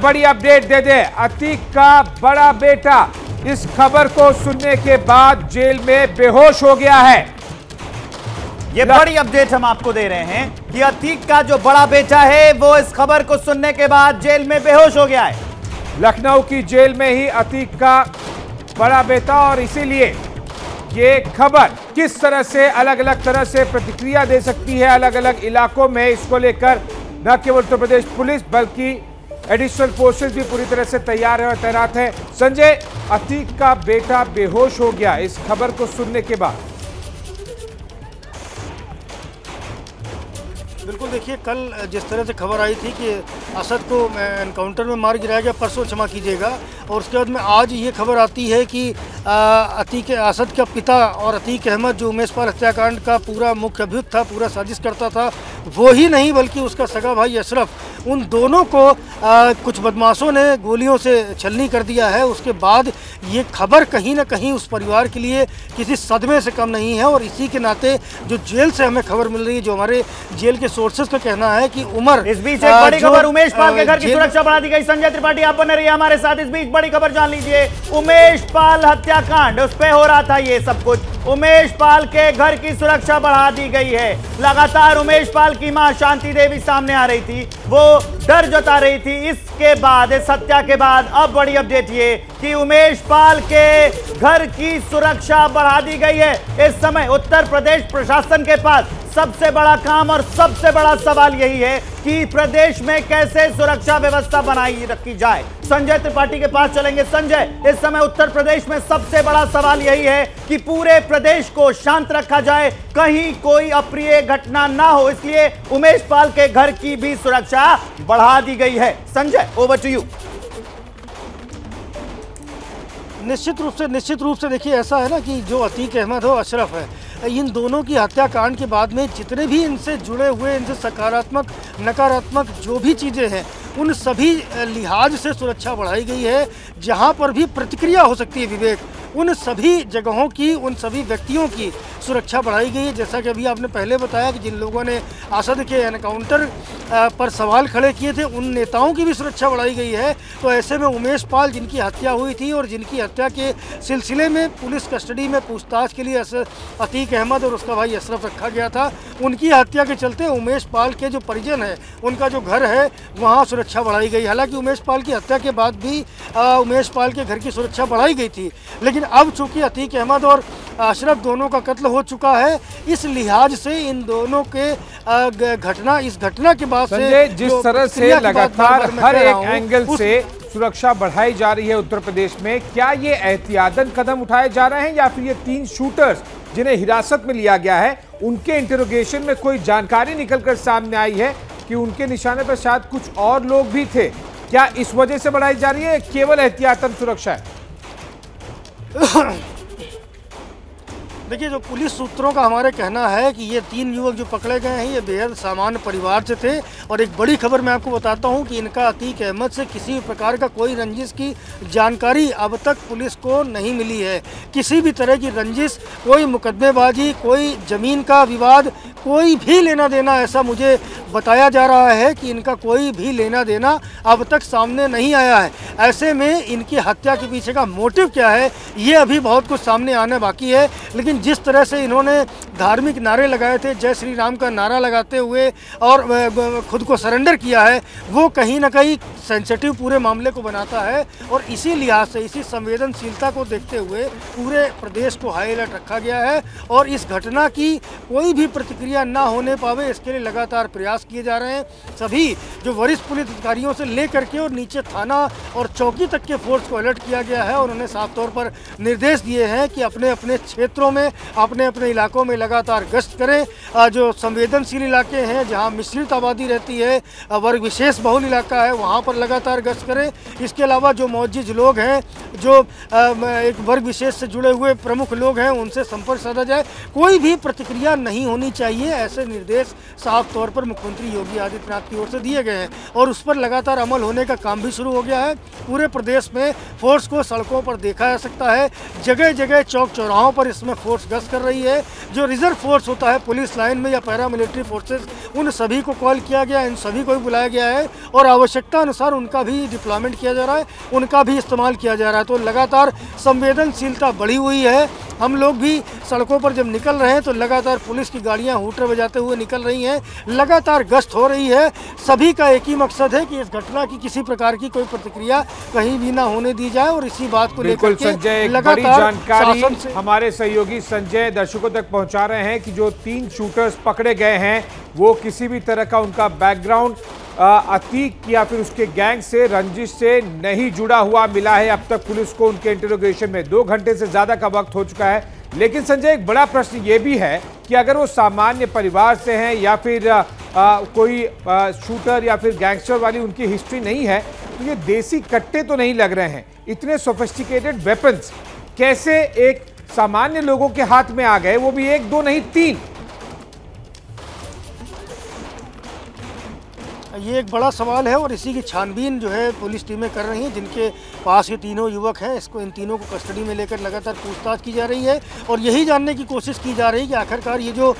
बड़ी अपडेट दे दे। अतीक का बड़ा बेटा इस खबर को सुनने के बाद जेल में बेहोश हो गया है। ये बड़ी अपडेट हम आपको दे रहे हैं कि अतीक का जो बड़ा बेटा है वो इस खबर को सुनने के बाद जेल में बेहोश हो गया है। लखनऊ की जेल में ही अतीक का बड़ा बेटा, और इसीलिए ये खबर किस तरह से अलग अलग तरह से प्रतिक्रिया दे सकती है अलग अलग इलाकों में, इसको लेकर न केवल उत्तर प्रदेश पुलिस बल्कि एडिशनल फोर्सेस भी पूरी तरह से तैयार है और तैनात है। संजय, अतीक का बेटा बेहोश हो गया इस खबर को सुनने के बाद। बिल्कुल, देखिए कल जिस तरह से खबर आई थी कि असद को एनकाउंटर में मार गिराया गया, परसों क्षमा कीजिएगा, और उसके बाद में आज ये खबर आती है कि अतीक असद का पिता और अतीक अहमद जो उमेश पाल हत्याकांड का पूरा मुख्य अभियुक्त था, पूरा साजिश करता था, वो ही नहीं बल्कि उसका सगा भाई अशरफ, उन दोनों को कुछ बदमाशों ने गोलियों से छलनी कर दिया है। उसके बाद ये खबर कहीं ना कहीं उस परिवार के लिए किसी सदमे से कम नहीं है। और इसी के नाते जो जेल से हमें खबर मिल रही है, जो हमारे जेल के सोर्सेस का कहना है कि उमर, इस बीच एक बड़ी खबर, उमेश पाल के घर की सुरक्षा बढ़ा दी गई। संजय त्रिपाठी आप बने रहिए हमारे साथ। इस बीच बड़ी खबर जान लीजिए, उमेश पाल हत्याकांड, उस पे हो रहा था ये सब कुछ। उमेश पाल के घर की सुरक्षा बढ़ा दी गई है। लगातार उमेश पाल की मां शांति देवी सामने आ रही थी, वो डर जता रही थी। इसके बाद, इस हत्या के बाद अब बड़ी अपडेट ये कि उमेश पाल के घर की सुरक्षा बढ़ा दी गई है। इस समय उत्तर प्रदेश प्रशासन के पास सबसे बड़ा काम और सबसे बड़ा सवाल यही है कि प्रदेश में कैसे सुरक्षा व्यवस्था बनाई रखी जाए। संजय त्रिपाठी के पास चलेंगे। संजय, इस समय उत्तर प्रदेश में सबसे बड़ा सवाल यही है कि पूरे प्रदेश को शांत रखा जाए, कहीं कोई अप्रिय घटना ना हो, इसलिए उमेश पाल के घर की भी सुरक्षा बढ़ा दी गई है। Sanjay, over to you. निश्चित रूप से देखिए, ऐसा है ना कि जो अतीक अहमद हो, अशरफ है, इन दोनों की हत्याकांड के बाद में जितने भी इनसे जुड़े हुए, इनसे सकारात्मक नकारात्मक जो भी चीज़ें हैं, उन सभी लिहाज से सुरक्षा बढ़ाई गई है। जहां पर भी प्रतिक्रिया हो सकती है विवेक, उन सभी जगहों की, उन सभी व्यक्तियों की सुरक्षा बढ़ाई गई है। जैसा कि अभी आपने पहले बताया कि जिन लोगों ने असद के एनकाउंटर पर सवाल खड़े किए थे, उन नेताओं की भी सुरक्षा बढ़ाई गई है। तो ऐसे में उमेश पाल, जिनकी हत्या हुई थी और जिनकी हत्या के सिलसिले में पुलिस कस्टडी में पूछताछ के लिए अतीक अहमद और उसका भाई अशरफ रखा गया था, उनकी हत्या के चलते उमेश पाल के जो परिजन है, उनका जो घर है, वहाँ सुरक्षा बढ़ाई गई। हालांकि उमेश पाल की हत्या के बाद भी उमेश पाल के घर की सुरक्षा बढ़ाई गई थी, लेकिन अब चूंकि अतीक अहमद और अशरफ दोनों का कत्ल हो चुका है, इस लिहाज से इन दोनों के इस घटना के बाद से जिस तरह से लगातार हर एक एंगल से सुरक्षा बढ़ाई जा रही है उत्तर प्रदेश में, क्या ये एहतियातन कदम उठाए जा रहे हैं या फिर ये 3 शूटर्स जिन्हें हिरासत में लिया गया है, उनके इंटरोगेशन में कोई जानकारी निकलकर सामने आई है कि उनके निशाने पर शायद कुछ और लोग भी थे? क्या इस वजह से बढ़ाई जा रही है, केवल एहतियातन सुरक्षा है? देखिए, जो पुलिस सूत्रों का हमारे कहना है कि ये 3 युवक जो पकड़े गए हैं, ये बेहद सामान्य परिवार से थे। और एक बड़ी खबर मैं आपको बताता हूं कि इनका अतीक अहमद से किसी भी प्रकार का कोई रंजिश की जानकारी अब तक पुलिस को नहीं मिली है। किसी भी तरह की रंजिश, कोई मुकदमेबाजी, कोई ज़मीन का विवाद, कोई भी लेना देना, ऐसा मुझे बताया जा रहा है कि इनका कोई भी लेना देना अब तक सामने नहीं आया है। ऐसे में इनकी हत्या के पीछे का मोटिव क्या है, ये अभी बहुत कुछ सामने आने बाकी है। लेकिन जिस तरह से इन्होंने धार्मिक नारे लगाए थे, जय श्री राम का नारा लगाते हुए, और खुद को सरेंडर किया है, वो कहीं ना कहीं सेंसिटिव पूरे मामले को बनाता है। और इसी लिहाज से, इसी संवेदनशीलता को देखते हुए पूरे प्रदेश को हाई अलर्ट रखा गया है। और इस घटना की कोई भी प्रतिक्रिया ना होने पावे, इसके लिए लगातार प्रयास किए जा रहे हैं। सभी जो वरिष्ठ पुलिस अधिकारियों से लेकर के और नीचे थाना और चौकी तक के फोर्स को अलर्ट किया गया है और उन्हें साफ तौर पर निर्देश दिए हैं कि अपने अपने क्षेत्रों में, अपने अपने इलाकों में लगातार गश्त करें। जो संवेदनशील इलाके हैं, जहां मिश्रित आबादी रहती है, वर्ग विशेष बहुल इलाका है, वहां पर लगातार गश्त करें। इसके अलावा जो मौजूद लोग हैं, जो एक वर्ग विशेष से जुड़े हुए प्रमुख लोग हैं, उनसे संपर्क साधा जाए। कोई भी प्रतिक्रिया नहीं होनी चाहिए चाहिए, ऐसे निर्देश साफ तौर पर मुख्यमंत्री योगी आदित्यनाथ की ओर से दिए गए हैं और उस पर लगातार अमल होने का काम भी शुरू हो गया है। पूरे प्रदेश में फोर्स को सड़कों पर देखा जा सकता है, जगह जगह चौक चौराहों पर इसमें फोर्स गश्त कर रही है। जो रिजर्व फोर्स होता है पुलिस लाइन में या पैरामिलिट्री फोर्सेस, उन सभी को कॉल किया गया, इन सभी को भी बुलाया गया है और आवश्यकता अनुसार उनका भी डिप्लॉयमेंट किया जा रहा है, उनका भी इस्तेमाल किया जा रहा है। तो लगातार संवेदनशीलता बढ़ी हुई है। हम लोग भी सड़कों पर जब निकल रहे हैं तो लगातार पुलिस की गाड़ियां हूटर बजाते हुए निकल रही हैं, लगातार गश्त हो रही है। सभी का एक ही मकसद है कि इस घटना की किसी प्रकार की कोई प्रतिक्रिया कहीं भी ना होने दी जाए और इसी बात को लेकर के संजय लगातार जानकारी हमारे सहयोगी संजय दर्शकों तक पहुंचा रहे हैं कि जो 3 शूटर्स पकड़े गए हैं वो किसी भी तरह का उनका बैकग्राउंड अतीक या फिर उसके गैंग से, रंजिश से नहीं जुड़ा हुआ मिला है। अब तक पुलिस को उनके इंटरोगेशन में 2 घंटे से ज्यादा का वक्त हो चुका है। लेकिन संजय, एक बड़ा प्रश्न ये भी है कि अगर वो सामान्य परिवार से हैं या फिर कोई शूटर या फिर गैंगस्टर वाली उनकी हिस्ट्री नहीं है, तो ये देसी कट्टे तो नहीं लग रहे हैं। इतने सोफिस्टिकेटेड वेपन्स कैसे एक सामान्य लोगों के हाथ में आ गए, वो भी 1, 2 नहीं 3? ये एक बड़ा सवाल है और इसी की छानबीन जो है पुलिस टीमें कर रही हैं। जिनके पास ये तीनों युवक हैं, इन तीनों को कस्टडी में लेकर लगातार पूछताछ की जा रही है और यही जानने की कोशिश की जा रही है कि आखिरकार ये जो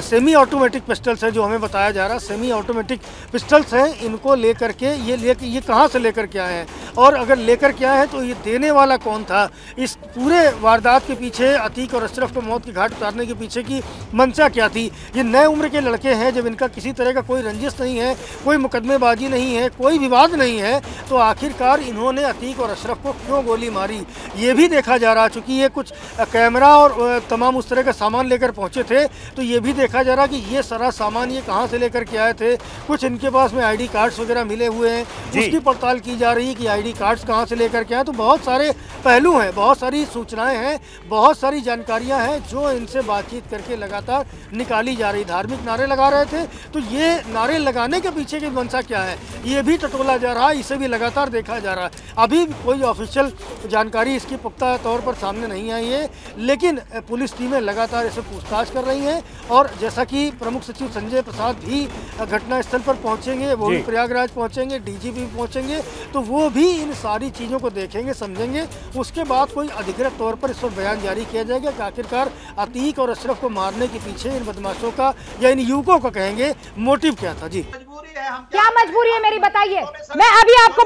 सेमी ऑटोमेटिक पिस्टल्स है, जो हमें बताया जा रहा है सेमी ऑटोमेटिक पिस्टल्स हैं, इनको लेकर के ये कहाँ से लेकर के आए हैं और अगर लेकर के आए हैं तो ये देने वाला कौन था। इस पूरे वारदात के पीछे, अतीक और अशरफ को मौत की घाट उतारने के पीछे की मंशा क्या थी। ये नए उम्र के लड़के हैं, जब इनका किसी तरह का कोई रंजिश नहीं है, कोई मुकदमेबाजी नहीं है, कोई विवाद नहीं है, तो आखिरकार इन्होंने अतीक और अशरफ को क्यों गोली मारी, ये भी देखा जा रहा। चूँकि ये कुछ कैमरा और तमाम उस तरह का सामान लेकर पहुँचे थे, तो ये भी देखा जा रहा कि ये सारा सामान ये कहाँ से लेकर के आए थे। कुछ इनके पास में ID कार्ड्स वगैरह मिले हुए हैं, उसकी पड़ताल की जा रही है कि ID कार्ड्स कहाँ से लेकर के आए। तो बहुत सारे पहलू हैं, बहुत सारी सूचनाएँ हैं, बहुत सारी जानकारियाँ हैं जो इनसे बातचीत करके लगातार निकाली जा रही। धार्मिक नारे लगा रहे थे, तो ये नारे लगाने के पीछे की मंशा क्या है, ये भी टटोला जा रहा है, इसे भी लगातार देखा जा रहा है। अभी कोई ऑफिशियल जानकारी इसकी पुख्ता तौर पर सामने नहीं आई है, लेकिन पुलिस टीमें लगातार इसे पूछताछ कर रही हैं और जैसा कि प्रमुख सचिव संजय प्रसाद भी घटनास्थल पर पहुंचेंगे, वो भी प्रयागराज पहुंचेंगे, DGP पहुंचेंगे, तो वो भी इन सारी चीज़ों को देखेंगे, समझेंगे। उसके बाद कोई अधिकृत तौर पर इस पर बयान जारी किया जाएगा कि आखिरकार अतीक और अशरफ को मारने के पीछे इन बदमाशों का या इन युवकों का कहेंगे मोटिव क्या था। जी, क्या मजबूरी है मेरी, बताइए। मैं अभी आपको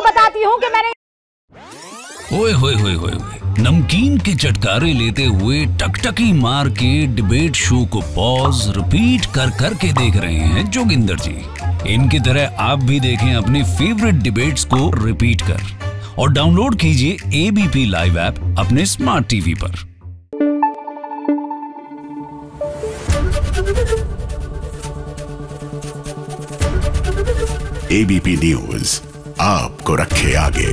बताती हूँ कि मैंने ओए होए होए होए नमकीन के चटकारे लेते हुए टकटकी मार के डिबेट शो को पॉज रिपीट कर करके देख रहे हैं जोगिंदर जी। इनकी तरह आप भी देखें अपनी फेवरेट डिबेट्स को रिपीट कर और डाउनलोड कीजिए ABP लाइव ऐप अपने स्मार्ट टीवी पर। ABP न्यूज आपको रखे आगे।